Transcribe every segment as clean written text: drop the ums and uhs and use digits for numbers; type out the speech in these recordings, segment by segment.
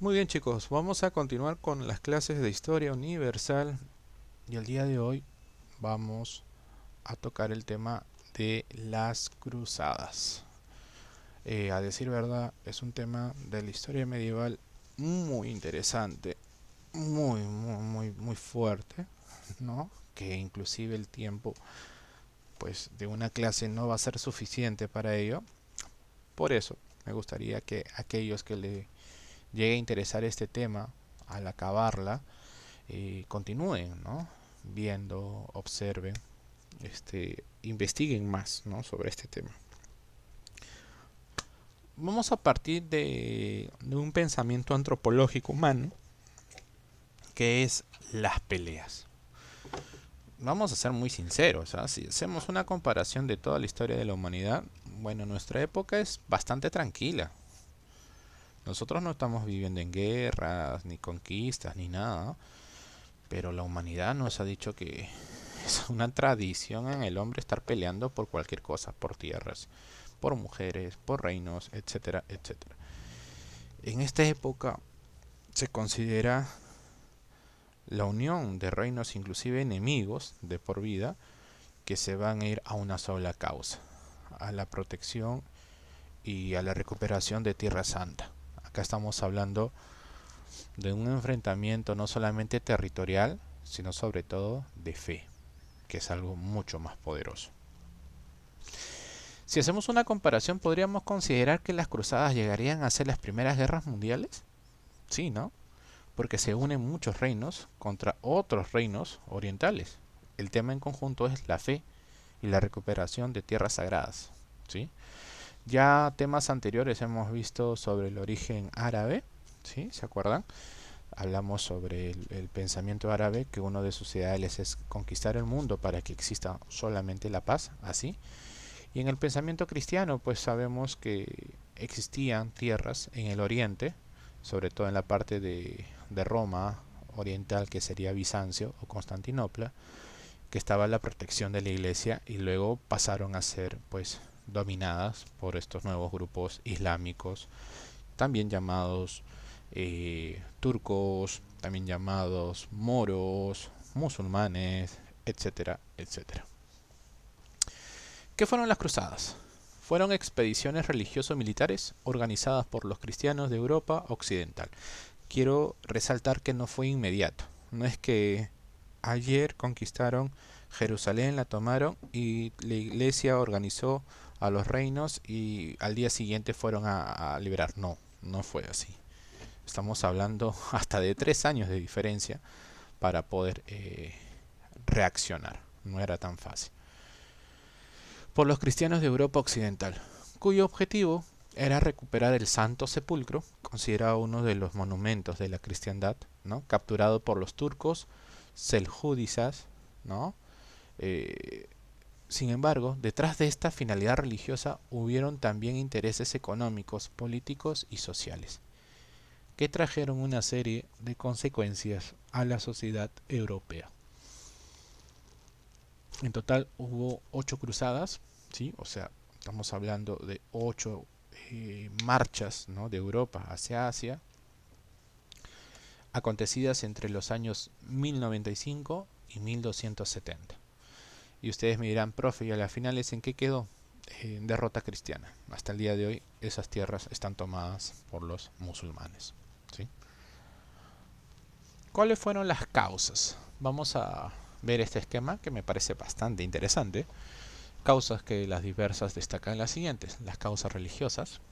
Muy bien chicos, vamos a continuar con las clases de historia universal y el día de hoy vamos a tocar el tema de las cruzadas. A decir verdad, es un tema de la historia medieval muy interesante, muy fuerte, ¿no? Que inclusive el tiempo pues de una clase no va a ser suficiente para ello. Por eso me gustaría que aquellos que le llegue a interesar este tema al acabarla continúen, ¿no? Viendo, observen, investiguen más, ¿no? Sobre este tema. Vamos a partir de un pensamiento antropológico humano que es las peleas. Vamos a ser muy sinceros, ¿ah? Si hacemos una comparación de toda la historia de la humanidad, bueno, nuestra época es bastante tranquila. Nosotros no estamos viviendo en guerras, ni conquistas, ni nada, pero la humanidad nos ha dicho que es una tradición en el hombre estar peleando por cualquier cosa, por tierras, por mujeres, por reinos, etcétera, etcétera. En esta época se considera la unión de reinos, inclusive enemigos de por vida, que se van a ir a una sola causa, a la protección y a la recuperación de Tierra Santa. Acá estamos hablando de un enfrentamiento no solamente territorial, sino sobre todo de fe, que es algo mucho más poderoso. Si hacemos una comparación, ¿podríamos considerar que las cruzadas llegarían a ser las primeras guerras mundiales? Sí, ¿no? Porque se unen muchos reinos contra otros reinos orientales. El tema en conjunto es la fe y la recuperación de tierras sagradas, ¿sí? Ya temas anteriores hemos visto sobre el origen árabe, ¿sí? ¿Se acuerdan? Hablamos sobre el pensamiento árabe, que uno de sus ideales es conquistar el mundo para que exista solamente la paz, así. Y en el pensamiento cristiano, pues sabemos que existían tierras en el oriente, sobre todo en la parte de Roma oriental, que sería Bizancio o Constantinopla, que estaba la protección de la iglesia y luego pasaron a ser pues dominadas por estos nuevos grupos islámicos, también llamados turcos, también llamados moros, musulmanes, etcétera, etcétera. ¿Qué fueron las cruzadas? Fueron expediciones religioso-militares organizadas por los cristianos de Europa Occidental. Quiero resaltar que no fue inmediato. No es que ayer conquistaron Jerusalén, la tomaron y la iglesia organizó a los reinos y al día siguiente fueron a liberar. No, no fue así. Estamos hablando hasta de 3 años de diferencia para poder reaccionar. No era tan fácil. Por los cristianos de Europa Occidental, cuyo objetivo era recuperar el Santo Sepulcro, considerado uno de los monumentos de la cristiandad, ¿no? Capturado por los turcos seljúdidas, ¿no? Sin embargo, detrás de esta finalidad religiosa hubieron también intereses económicos, políticos y sociales, que trajeron una serie de consecuencias a la sociedad europea. En total hubo 8 cruzadas, ¿sí? O sea, estamos hablando de 8 marchas, ¿no? De Europa hacia Asia, acontecidas entre los años 1095 y 1270. Y ustedes me dirán, profe, ¿y a las finales en qué quedó? Derrota cristiana. Hasta el día de hoy esas tierras están tomadas por los musulmanes, ¿sí? ¿Cuáles fueron las causas? Vamos a ver este esquema que me parece bastante interesante. Causas que las diversas destacan las siguientes: las causas religiosas,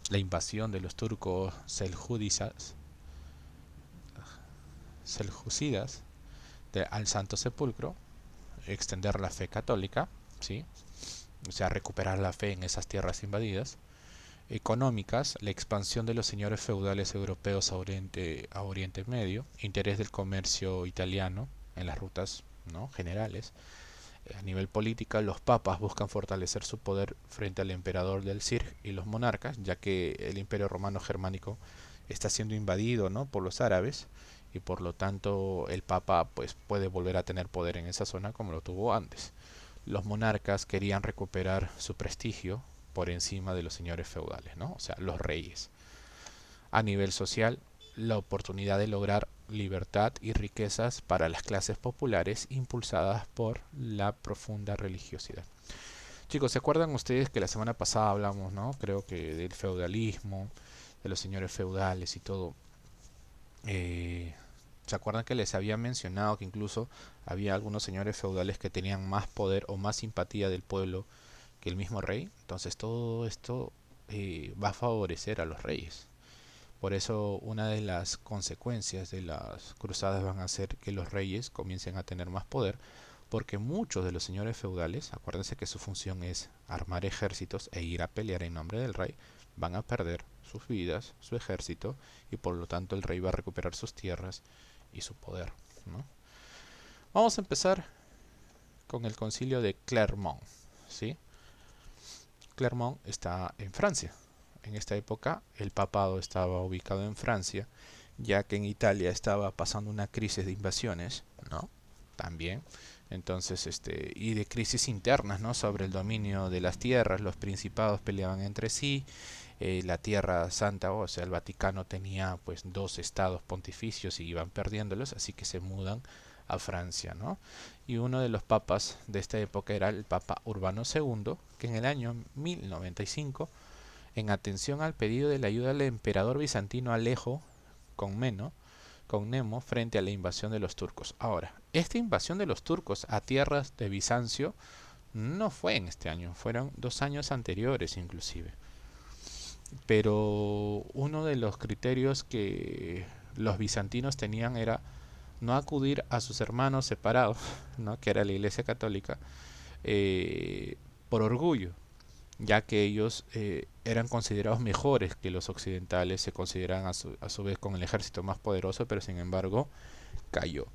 la invasión de los turcos seljúcidas al Santo Sepulcro, extender la fe católica, ¿sí? O sea, recuperar la fe en esas tierras invadidas. Económicas, la expansión de los señores feudales europeos a Oriente Medio, interés del comercio italiano en las rutas, ¿no? generales. A nivel política, los papas buscan fortalecer su poder frente al emperador del Circ y los monarcas, ya que el imperio romano germánico está siendo invadido, ¿no? por los árabes, y por lo tanto el papa pues, puede volver a tener poder en esa zona como lo tuvo antes. Los monarcas querían recuperar su prestigio por encima de los señores feudales, ¿no? O sea, los reyes. a nivel social la oportunidad de lograr libertad y riquezas para las clases populares impulsadas por la profunda religiosidad. Chicos, ¿se acuerdan ustedes que la semana pasada hablamos, ¿no? Creo que del feudalismo, de los señores feudales y todo. Eh, ¿Se acuerdan que les había mencionado que incluso había algunos señores feudales que tenían más poder o más simpatía del pueblo que el mismo rey? Entonces todo esto va a favorecer a los reyes. Por eso una de las consecuencias de las cruzadas van a ser que los reyes comiencen a tener más poder, porque muchos de los señores feudales, acuérdense que su función es armar ejércitos e ir a pelear en nombre del rey, van a perder sus vidas, su ejército, y por lo tanto el rey va a recuperar sus tierras y su poder, ¿no? Vamos a empezar con el concilio de Clermont, ¿sí? Clermont está en Francia. En esta época el papado estaba ubicado en Francia, ya que en Italia estaba pasando una crisis de invasiones, ¿no? También. Entonces, y de crisis internas, ¿no? Sobre el dominio de las tierras, los principados peleaban entre sí, la Tierra Santa, o sea, el Vaticano tenía pues dos estados pontificios y iban perdiéndolos, así que se mudan a Francia, ¿no? Y uno de los papas de esta época era el Papa Urbano II, que en el año 1095, en atención al pedido de la ayuda del emperador bizantino Alejo con Nemo frente a la invasión de los turcos. Ahora, esta invasión de los turcos a tierras de Bizancio no fue en este año, fueron 2 años anteriores inclusive. Pero uno de los criterios que los bizantinos tenían era no acudir a sus hermanos separados, ¿no? Que era la Iglesia Católica, por orgullo, ya que ellos eran considerados mejores que los occidentales, se consideran a su vez con el ejército más poderoso, pero sin embargo cayó.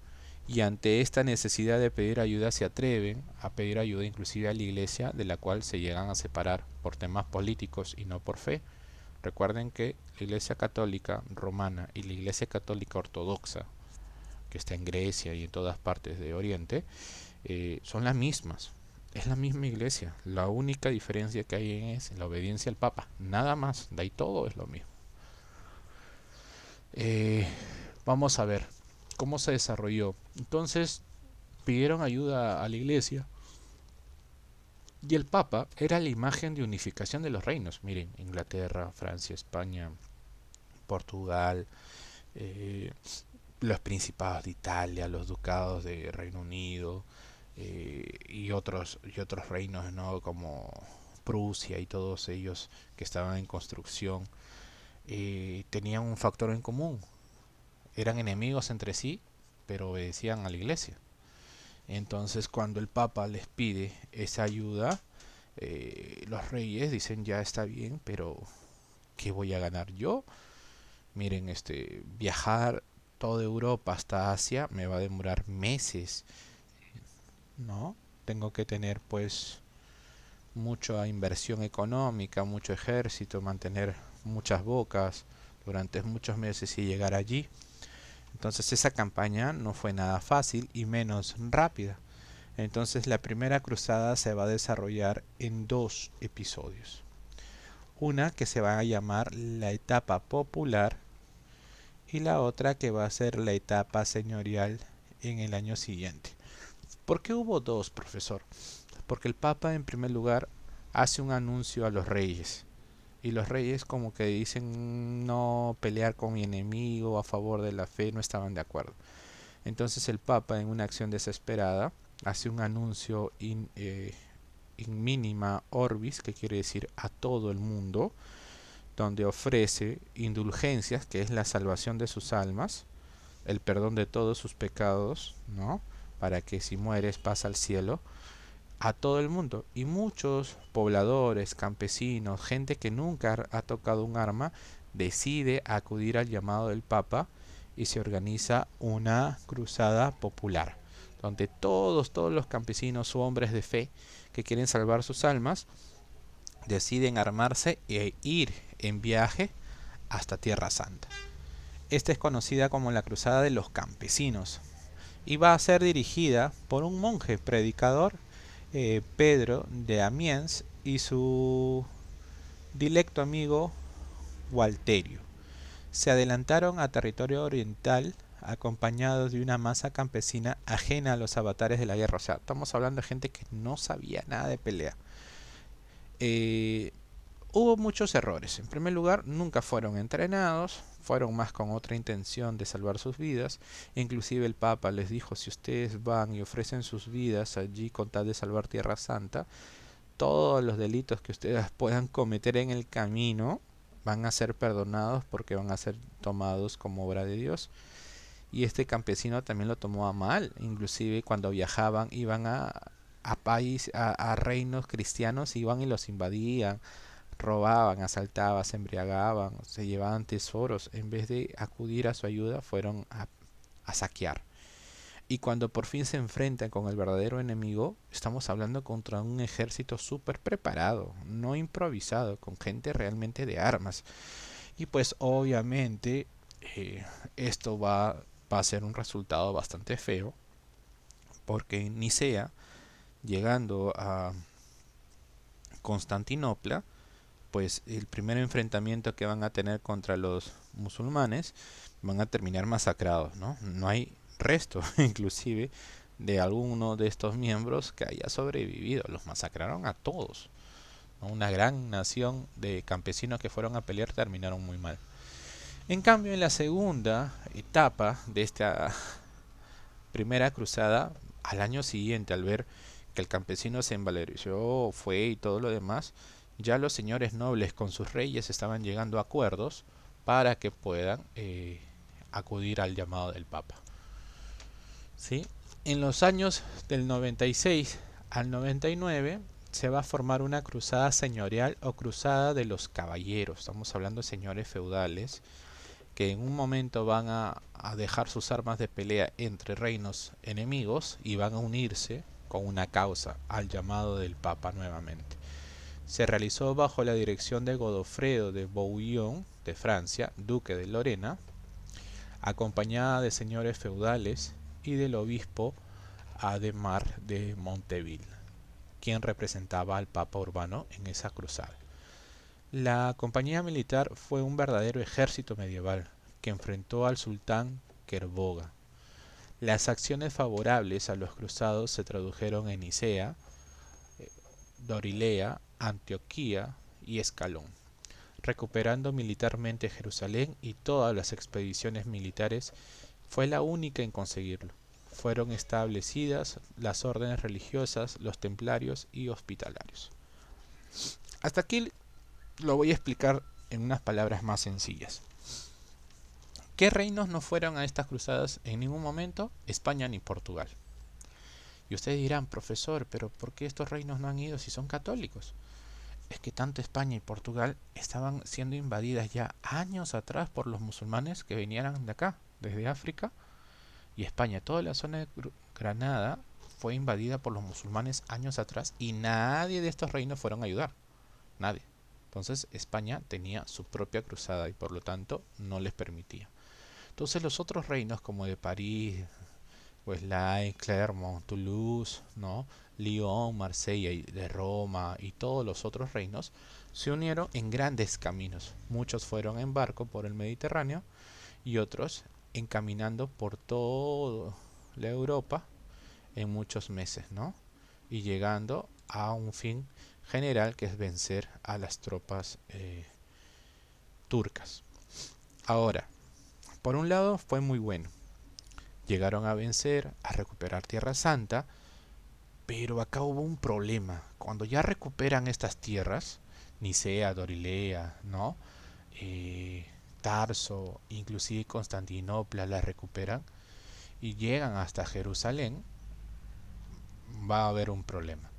Y ante esta necesidad de pedir ayuda se atreven a pedir ayuda inclusive a la iglesia, de la cual se llegan a separar por temas políticos y no por fe. Recuerden que la iglesia católica romana y la iglesia católica ortodoxa, que está en Grecia y en todas partes de Oriente, son las mismas. Es la misma iglesia. La única diferencia que hay es la obediencia al Papa. Nada más. De ahí todo es lo mismo. Vamos a ver cómo se desarrolló. Entonces pidieron ayuda a la iglesia. Y el Papa era la imagen de unificación de los reinos. Miren, Inglaterra, Francia, España, Portugal, los principados de Italia, los ducados de Reino Unido, y otros reinos, ¿no? Como Prusia y todos ellos que estaban en construcción, tenían un factor en común. Eran enemigos entre sí, pero obedecían a la iglesia. Entonces, cuando el Papa les pide esa ayuda, los reyes dicen, ya está bien, pero ¿qué voy a ganar yo? Miren, viajar toda Europa hasta Asia me va a demorar meses, ¿no? Tengo que tener pues mucha inversión económica, mucho ejército, mantener muchas bocas durante muchos meses y llegar allí. Entonces esa campaña no fue nada fácil y menos rápida. Entonces la primera cruzada se va a desarrollar en 2 episodios. Una que se va a llamar la etapa popular y la otra que va a ser la etapa señorial en el año siguiente. ¿Por qué hubo dos, profesor? Porque el Papa en primer lugar hace un anuncio a los reyes. Y los reyes como que dicen no pelear con mi enemigo a favor de la fe, no estaban de acuerdo. Entonces el Papa en una acción desesperada hace un anuncio in minima orbis, que quiere decir a todo el mundo, donde ofrece indulgencias, que es la salvación de sus almas, el perdón de todos sus pecados, ¿no? Para que si mueres pasa al cielo, a todo el mundo. Y muchos pobladores, campesinos, gente que nunca ha tocado un arma, decide acudir al llamado del Papa y se organiza una cruzada popular, donde todos los campesinos o hombres de fe que quieren salvar sus almas deciden armarse e ir en viaje hasta Tierra Santa. Esta es conocida como la Cruzada de los Campesinos y va a ser dirigida por un monje predicador, Pedro de Amiens, y su dilecto amigo Walterio. se adelantaron a territorio oriental acompañados de una masa campesina ajena a los avatares de la guerra. O sea, estamos hablando de gente que no sabía nada de pelea. Eh, Hubo muchos errores. En primer lugar, nunca fueron entrenados, fueron más con otra intención de salvar sus vidas. Inclusive el Papa les dijo, si ustedes van y ofrecen sus vidas allí con tal de salvar Tierra Santa, todos los delitos que ustedes puedan cometer en el camino van a ser perdonados porque van a ser tomados como obra de Dios. Y este campesino también lo tomó a mal. Inclusive cuando viajaban iban a reinos cristianos, iban y los invadían, robaban, asaltaban, se embriagaban, se llevaban tesoros. En vez de acudir a su ayuda, fueron a saquear. Y cuando por fin se enfrentan con el verdadero enemigo, estamos hablando contra un ejército súper preparado, no improvisado, con gente realmente de armas. Y pues obviamente esto va a ser un resultado bastante feo, porque Nicea, llegando a Constantinopla, pues el primer enfrentamiento que van a tener contra los musulmanes van a terminar masacrados, ¿no? No hay resto, inclusive, de alguno de estos miembros que haya sobrevivido. Los masacraron a todos, ¿no? Una gran nación de campesinos que fueron a pelear terminaron muy mal. En cambio, en la segunda etapa de esta primera cruzada, al año siguiente, al ver que el campesino se envalereció, fue y todo lo demás, ya los señores nobles con sus reyes estaban llegando a acuerdos para que puedan acudir al llamado del Papa. ¿Sí? En los años del 96 al 99 se va a formar una cruzada señorial o cruzada de los caballeros. Estamos hablando de señores feudales que en un momento van a dejar sus armas de pelea entre reinos enemigos y van a unirse con una causa al llamado del Papa nuevamente. Se realizó bajo la dirección de Godofredo de Bouillon de Francia, duque de Lorena, acompañada de señores feudales y del obispo Adhemar de Monteville, quien representaba al Papa Urbano en esa cruzada. La compañía militar fue un verdadero ejército medieval que enfrentó al sultán Kerboga. Las acciones favorables a los cruzados se tradujeron en Nicea, Dorilea, Antioquía y Escalón, recuperando militarmente Jerusalén, y todas las expediciones militares fue la única en conseguirlo. Fueron establecidas las órdenes religiosas, los templarios y hospitalarios. Hasta aquí lo voy a explicar en unas palabras más sencillas. ¿Qué reinos no fueron a estas cruzadas en ningún momento? España ni Portugal. Y ustedes dirán, profesor, pero ¿por qué estos reinos no han ido si son católicos? Es que tanto España y Portugal estaban siendo invadidas ya años atrás por los musulmanes que venían de acá, desde África, y España, toda la zona de Granada fue invadida por los musulmanes años atrás y nadie de estos reinos fueron a ayudar, nadie. Entonces España tenía su propia cruzada y por lo tanto no les permitía. Entonces los otros reinos como de París, Versailles, Clermont, Toulouse, ¿no? Lyon, Marsella y de Roma y todos los otros reinos se unieron en grandes caminos. Muchos fueron en barco por el Mediterráneo y otros encaminando por toda la Europa en muchos meses, ¿no? Y llegando a un fin general que es vencer a las tropas turcas. Ahora, por un lado fue muy bueno. Llegaron a vencer, a recuperar Tierra Santa, pero acá hubo un problema. Cuando ya recuperan estas tierras, Nicea, Dorilea, ¿no? Tarso, inclusive Constantinopla las recuperan y llegan hasta Jerusalén, va a haber un problema.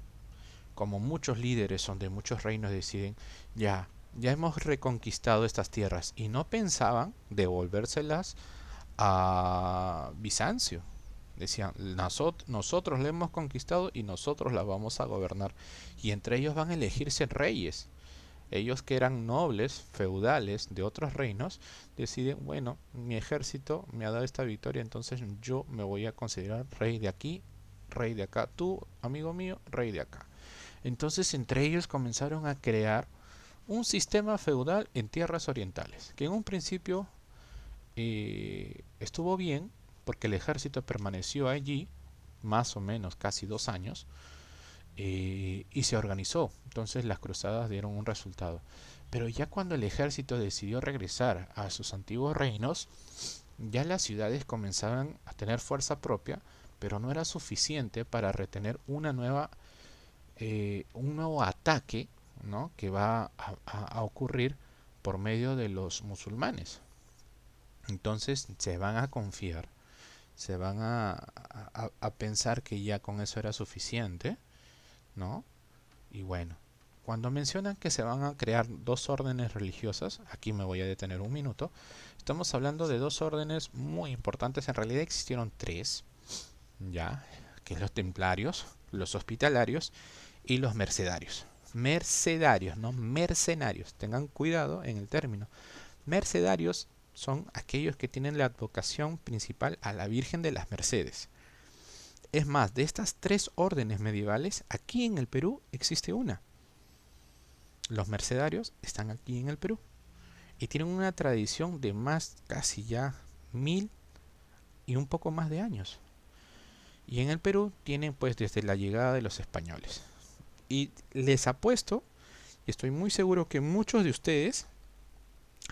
Como muchos líderes son de muchos reinos deciden, ya hemos reconquistado estas tierras y no pensaban devolvérselas a Bizancio. Decían, nosotros la hemos conquistado y nosotros la vamos a gobernar. Y entre ellos van a elegirse reyes. Ellos que eran nobles, feudales de otros reinos, deciden, bueno, mi ejército me ha dado esta victoria, entonces yo me voy a considerar rey de aquí, rey de acá. Tú, amigo mío, rey de acá. Entonces entre ellos comenzaron a crear un sistema feudal en tierras orientales, que en un principio estuvo bien porque el ejército permaneció allí más o menos casi 2 años y se organizó. Entonces las cruzadas dieron un resultado. Pero ya cuando el ejército decidió regresar a sus antiguos reinos, ya las ciudades comenzaban a tener fuerza propia, pero no era suficiente para retener un nuevo ataque, ¿no? Que va a ocurrir por medio de los musulmanes. Entonces se van a confiar, se van a pensar que ya con eso era suficiente, ¿no? Y bueno, cuando mencionan que se van a crear dos órdenes religiosas, aquí me voy a detener un minuto, estamos hablando de dos órdenes muy importantes, en realidad existieron tres, ya, que es los templarios, los hospitalarios y los mercedarios. Mercedarios, no mercenarios, tengan cuidado en el término. Mercedarios son aquellos que tienen la advocación principal a la Virgen de las Mercedes. Es más, de estas tres órdenes medievales, aquí en el Perú existe una. Los mercedarios están aquí en el Perú y tienen una tradición de más, casi ya 1000 y un poco más de años. Y en el Perú tienen pues desde la llegada de los españoles. Y les apuesto, y estoy muy seguro que muchos de ustedes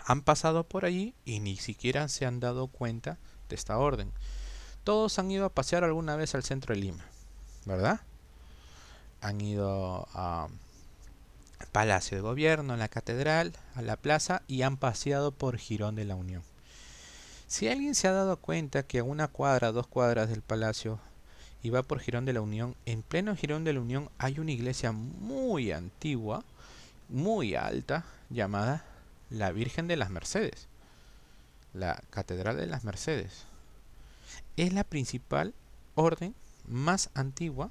han pasado por allí y ni siquiera se han dado cuenta de esta orden. Todos han ido a pasear alguna vez al centro de Lima, ¿verdad? Han ido al Palacio de Gobierno, a la Catedral, a la Plaza y han paseado por Jirón de la Unión. Si alguien se ha dado cuenta que a una cuadra, 2 cuadras del Palacio y va por Jirón de la Unión, en pleno Jirón de la Unión hay una iglesia muy antigua, muy alta, llamada la Virgen de las Mercedes, la Catedral de las Mercedes. Es la principal orden más antigua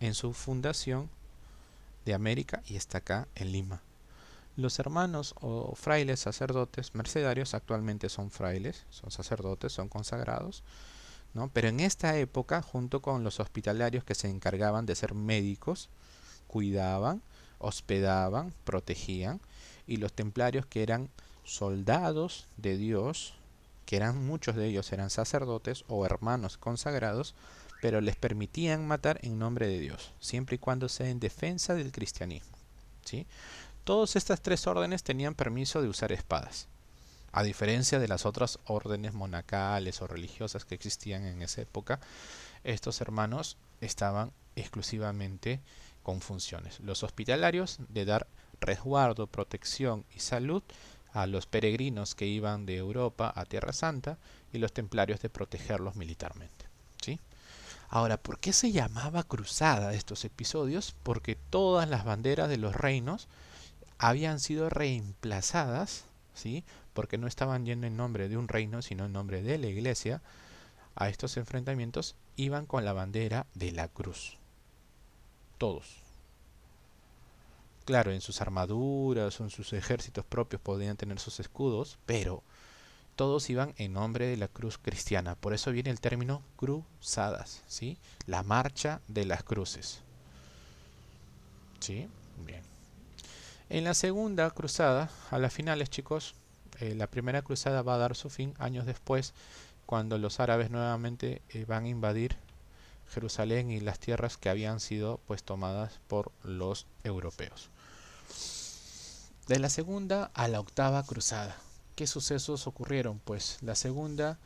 en su fundación de América y está acá en Lima. Los hermanos o frailes sacerdotes mercedarios actualmente son frailes, son sacerdotes, son consagrados, ¿no? Pero en esta época, junto con los hospitalarios que se encargaban de ser médicos, cuidaban, hospedaban, protegían, y los templarios que eran soldados de Dios, que eran muchos de ellos eran sacerdotes o hermanos consagrados, pero les permitían matar en nombre de Dios, siempre y cuando sea en defensa del cristianismo, ¿sí? Todas estas tres órdenes tenían permiso de usar espadas, a diferencia de las otras órdenes monacales o religiosas que existían en esa época. Estos hermanos estaban exclusivamente con funciones. Los hospitalarios de dar resguardo, protección y salud a los peregrinos que iban de Europa a Tierra Santa, y los templarios de protegerlos militarmente, ¿sí? Ahora, ¿por qué se llamaba cruzada estos episodios? Porque todas las banderas de los reinos habían sido reemplazadas, ¿sí? Porque no estaban yendo en nombre de un reino, sino en nombre de la iglesia. A estos enfrentamientos iban con la bandera de la cruz. Todos. Claro, en sus armaduras o en sus ejércitos propios podían tener sus escudos, pero todos iban en nombre de la cruz cristiana. Por eso viene el término cruzadas, ¿sí? La marcha de las cruces. ¿Sí? Bien. En la segunda cruzada, a las finales, chicos, la primera cruzada va a dar su fin años después, cuando los árabes nuevamente van a invadir Jerusalén y las tierras que habían sido pues tomadas por los europeos. De la segunda a la octava cruzada, ¿qué sucesos ocurrieron? Pues la segunda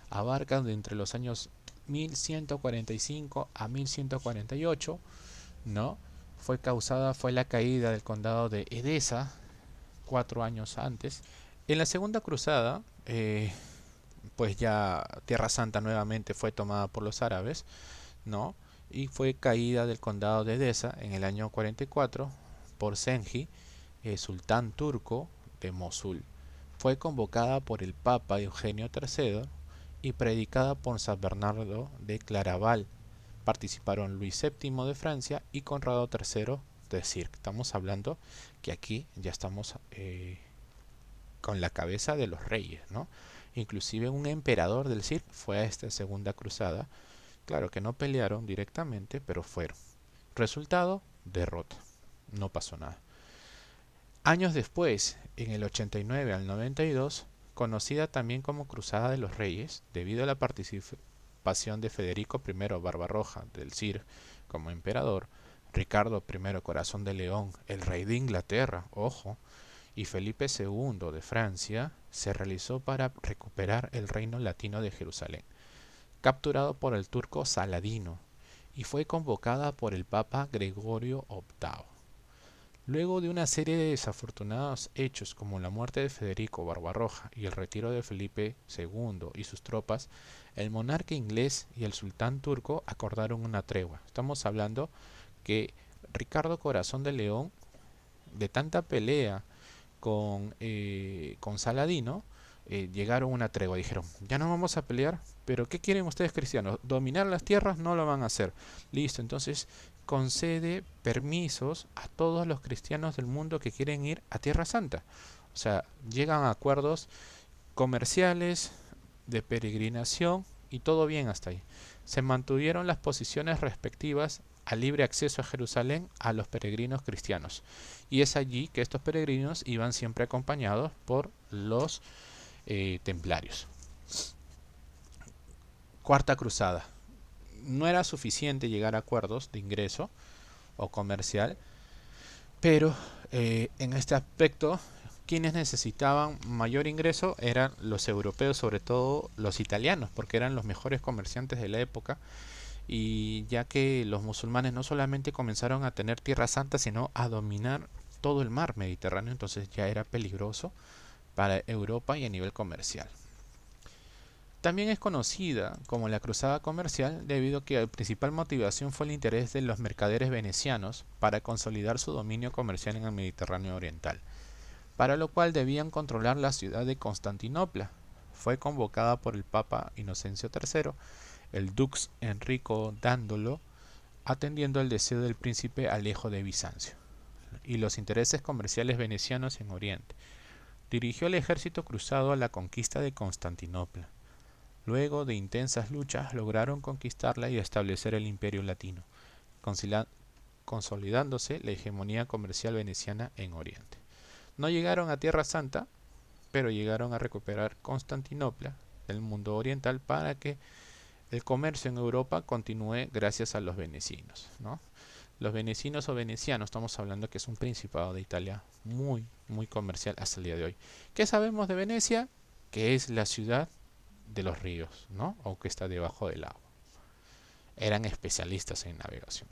abarca de entre los años 1145 a 1148, ¿no? Fue la caída del condado de Edesa 4 años antes. En la segunda cruzada, pues ya Tierra Santa nuevamente fue tomada por los árabes, ¿no? Y fue caída del condado de Edesa en el año 44 por Senji, sultán turco de Mosul. Fue convocada por el Papa Eugenio III y predicada por San Bernardo de Claraval. Participaron Luis VII de Francia y Conrado III de Circ. Estamos hablando que aquí ya estamos con la cabeza de los reyes, ¿no? Inclusive un emperador del Circ fue a esta segunda cruzada. Claro que no pelearon directamente, pero fueron. Resultado, derrota. No pasó nada. Años después, en el 89 al 92, conocida también como Cruzada de los Reyes, debido a la participación de Federico I Barbarroja del Cir como emperador, Ricardo I Corazón de León, el rey de Inglaterra, ojo, y Felipe II de Francia, se realizó para recuperar el reino latino de Jerusalén, capturado por el turco Saladino, y fue convocada por el Papa Gregorio VIII. Luego de una serie de desafortunados hechos como la muerte de Federico Barbarroja y el retiro de Felipe II y sus tropas, el monarca inglés y el sultán turco acordaron una tregua. Estamos hablando que Ricardo Corazón de León, de tanta pelea con Saladino, llegaron a una tregua. Dijeron, ya no vamos a pelear, pero ¿qué quieren ustedes cristianos? ¿Dominar las tierras? No lo van a hacer. Listo, entonces concede permisos a todos los cristianos del mundo que quieren ir a Tierra Santa. O sea, llegan a acuerdos comerciales, de peregrinación y todo bien hasta ahí. Se mantuvieron las posiciones respectivas al libre acceso a Jerusalén a los peregrinos cristianos. Y es allí que estos peregrinos iban siempre acompañados por los templarios. Cuarta cruzada. No era suficiente llegar a acuerdos de ingreso o comercial, pero en este aspecto quienes necesitaban mayor ingreso eran los europeos, sobre todo los italianos, porque eran los mejores comerciantes de la época, y ya que los musulmanes no solamente comenzaron a tener Tierra Santa, sino a dominar todo el mar Mediterráneo, entonces ya era peligroso para Europa y a nivel comercial. También es conocida como la Cruzada Comercial debido a que la principal motivación fue el interés de los mercaderes venecianos para consolidar su dominio comercial en el Mediterráneo oriental, para lo cual debían controlar la ciudad de Constantinopla. Fue convocada por el Papa Inocencio III, el Dux Enrico Dándolo, atendiendo el deseo del príncipe Alejo de Bizancio y los intereses comerciales venecianos en Oriente. Dirigió el ejército cruzado a la conquista de Constantinopla. Luego de intensas luchas lograron conquistarla y establecer el imperio latino, consolidándose la hegemonía comercial veneciana en Oriente. No llegaron a Tierra Santa, pero llegaron a recuperar Constantinopla del mundo oriental para que el comercio en Europa continúe gracias a los venecinos, ¿no? Los venecinos o venecianos, estamos hablando que es un principado de Italia muy, muy comercial hasta el día de hoy. ¿Qué sabemos de Venecia? Que es la ciudad de los ríos, ¿no? O que está debajo del agua. Eran especialistas en navegación.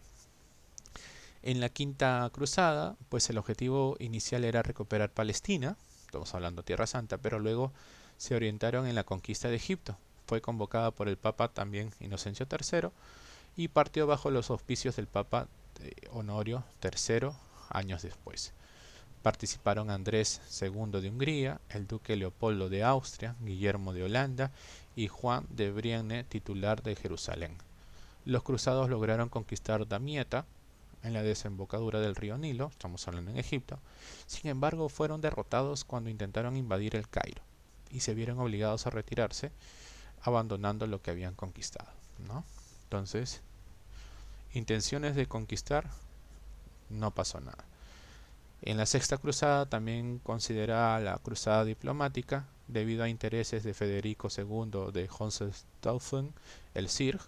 En la Quinta Cruzada, pues el objetivo inicial era recuperar Palestina, estamos hablando de Tierra Santa, pero luego se orientaron en la conquista de Egipto. Fue convocada por el Papa también Inocencio III y partió bajo los auspicios del Papa Honorio III años después. Participaron Andrés II de Hungría, el duque Leopoldo de Austria, Guillermo de Holanda y Juan de Brienne, titular de Jerusalén. Los cruzados lograron conquistar Damieta, en la desembocadura del río Nilo, estamos hablando en Egipto. Sin embargo, fueron derrotados cuando intentaron invadir el Cairo y se vieron obligados a retirarse, abandonando lo que habían conquistado, ¿no? Entonces, intenciones de conquistar, no pasó nada. En la Sexta Cruzada, también considerada la cruzada diplomática, debido a intereses de Federico II de Hohenstaufen, el Cir.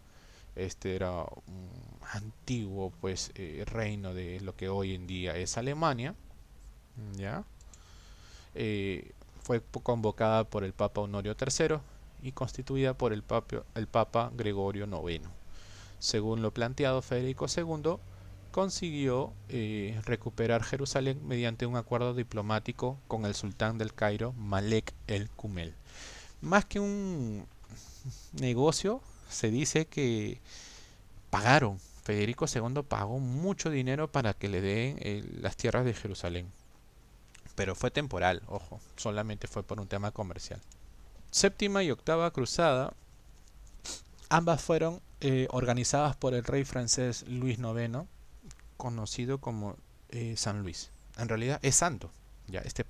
Este era un antiguo reino de lo que hoy en día es Alemania, ¿ya? Fue convocada por el Papa Honorio III y constituida por el Papa Gregorio IX. Según lo planteado, Federico II consiguió recuperar Jerusalén mediante un acuerdo diplomático con el sultán del Cairo, Malek el-Kumel. Más que un negocio, se dice que pagaron. Federico II pagó mucho dinero para que le den las tierras de Jerusalén. Pero fue temporal, ojo, solamente fue por un tema comercial. Séptima y octava cruzada, ambas fueron organizadas por el rey francés Luis IX, conocido como San Luis. En realidad es santo. Ya este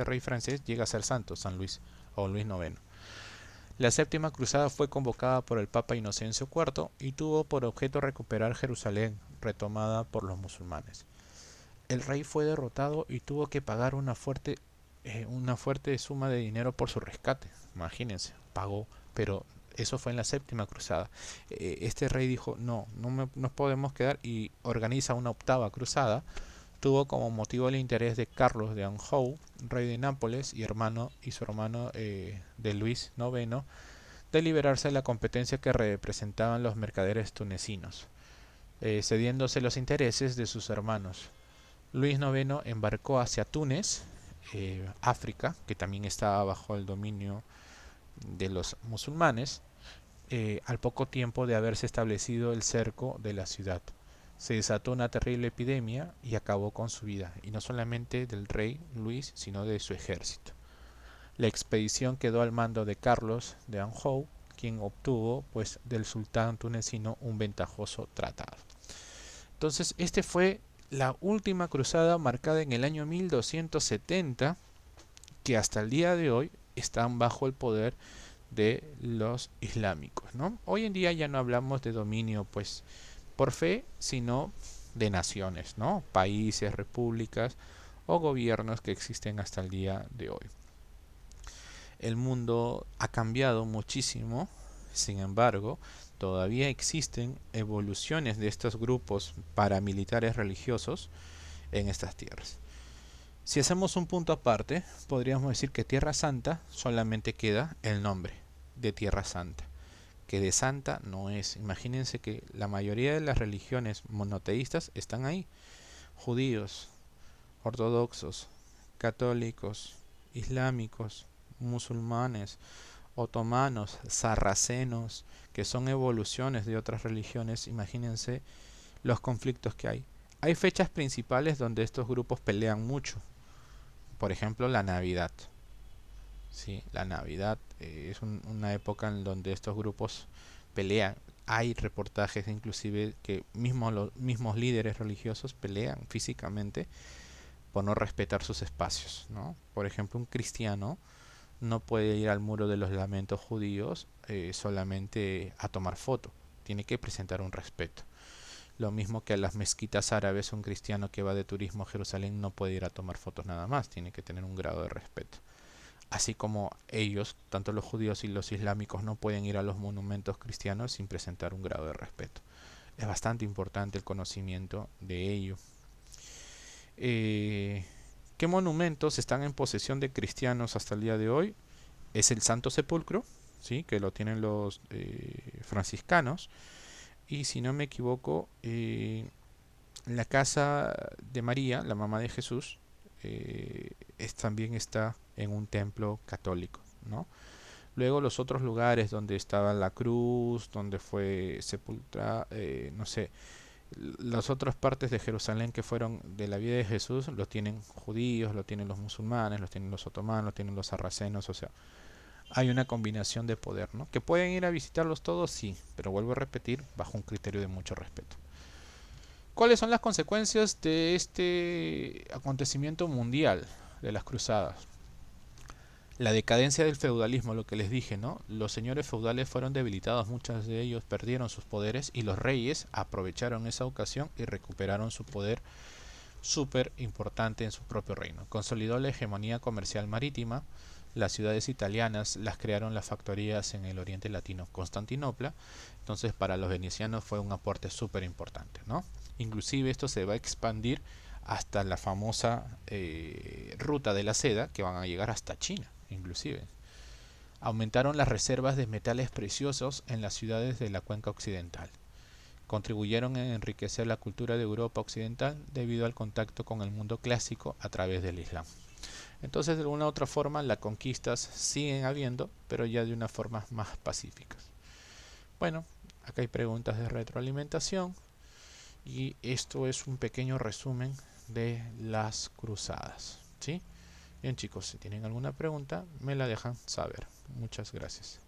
rey francés llega a ser santo, San Luis o Luis IX. La séptima cruzada fue convocada por el Papa Inocencio IV y tuvo por objeto recuperar Jerusalén, retomada por los musulmanes. El rey fue derrotado y tuvo que pagar una fuerte una fuerte suma de dinero por su rescate. Imagínense, pagó, pero eso fue en la séptima cruzada. Este rey dijo, no, no podemos quedar, y organiza una octava cruzada. Tuvo como motivo el interés de Carlos de Anjou, rey de Nápoles y su hermano de Luis IX, de liberarse de la competencia que representaban los mercaderes tunecinos, cediéndose los intereses de sus hermanos. Luis IX embarcó hacia Túnez, África, que también estaba bajo el dominio de los musulmanes, al poco tiempo de haberse establecido el cerco de la ciudad. Se desató una terrible epidemia y acabó con su vida, y no solamente del rey Luis, sino de su ejército. La expedición quedó al mando de Carlos de Anjou, quien obtuvo pues del sultán tunecino un ventajoso tratado. Entonces, este fue la última cruzada, marcada en el año 1270, que hasta el día de hoy están bajo el poder de los islámicos, ¿no? Hoy en día ya no hablamos de dominio pues por fe, sino de naciones, ¿no? Países, repúblicas o gobiernos que existen hasta el día de hoy. El mundo ha cambiado muchísimo, sin embargo, todavía existen evoluciones de estos grupos paramilitares religiosos en estas tierras. Si hacemos un punto aparte, podríamos decir que Tierra Santa solamente queda el nombre de Tierra Santa, que de santa no es. Imagínense que la mayoría de las religiones monoteístas están ahí: judíos, ortodoxos, católicos, islámicos, musulmanes, otomanos, sarracenos, que son evoluciones de otras religiones. Imagínense los conflictos que hay. Hay fechas principales donde estos grupos pelean mucho. Por ejemplo, la Navidad. Sí, la Navidad es una época en donde estos grupos pelean. Hay reportajes inclusive que los mismos líderes religiosos pelean físicamente por no respetar sus espacios, ¿no? Por ejemplo, un cristiano no puede ir al muro de los lamentos judíos solamente a tomar foto. Tiene que presentar un respeto. Lo mismo que a las mezquitas árabes, un cristiano que va de turismo a Jerusalén no puede ir a tomar fotos nada más, tiene que tener un grado de respeto. Así como ellos, tanto los judíos y los islámicos, no pueden ir a los monumentos cristianos sin presentar un grado de respeto. Es bastante importante el conocimiento de ello. ¿Qué monumentos están en posesión de cristianos hasta el día de hoy? Es el Santo Sepulcro, ¿sí?, que lo tienen los franciscanos. Y si no me equivoco, la casa de María, la mamá de Jesús, también está en un templo católico, ¿no? Luego los otros lugares donde estaba la cruz, donde fue sepultada, no sé, las otras partes de Jerusalén que fueron de la vida de Jesús, lo tienen judíos, lo tienen los musulmanes, lo tienen los otomanos, lo tienen los sarracenos. O sea, hay una combinación de poder, ¿no? Que pueden ir a visitarlos todos, sí, pero vuelvo a repetir, bajo un criterio de mucho respeto. ¿Cuáles son las consecuencias de este acontecimiento mundial de las cruzadas? La decadencia del feudalismo, lo que les dije, ¿no? Los señores feudales fueron debilitados, muchos de ellos perdieron sus poderes, y los reyes aprovecharon esa ocasión y recuperaron su poder súper importante en su propio reino. Consolidó la hegemonía comercial marítima. Las ciudades italianas las crearon las factorías en el oriente latino, Constantinopla. Entonces para los venecianos fue un aporte súper importante, ¿no? Inclusive esto se va a expandir hasta la famosa ruta de la seda, que van a llegar hasta China, inclusive. Aumentaron las reservas de metales preciosos en las ciudades de la cuenca occidental. Contribuyeron a enriquecer la cultura de Europa occidental debido al contacto con el mundo clásico a través del Islam. Entonces, de alguna u otra forma, las conquistas siguen habiendo, pero ya de una forma más pacífica. Bueno, acá hay preguntas de retroalimentación, y esto es un pequeño resumen de las cruzadas, ¿sí? Bien, chicos, si tienen alguna pregunta, me la dejan saber. Muchas gracias.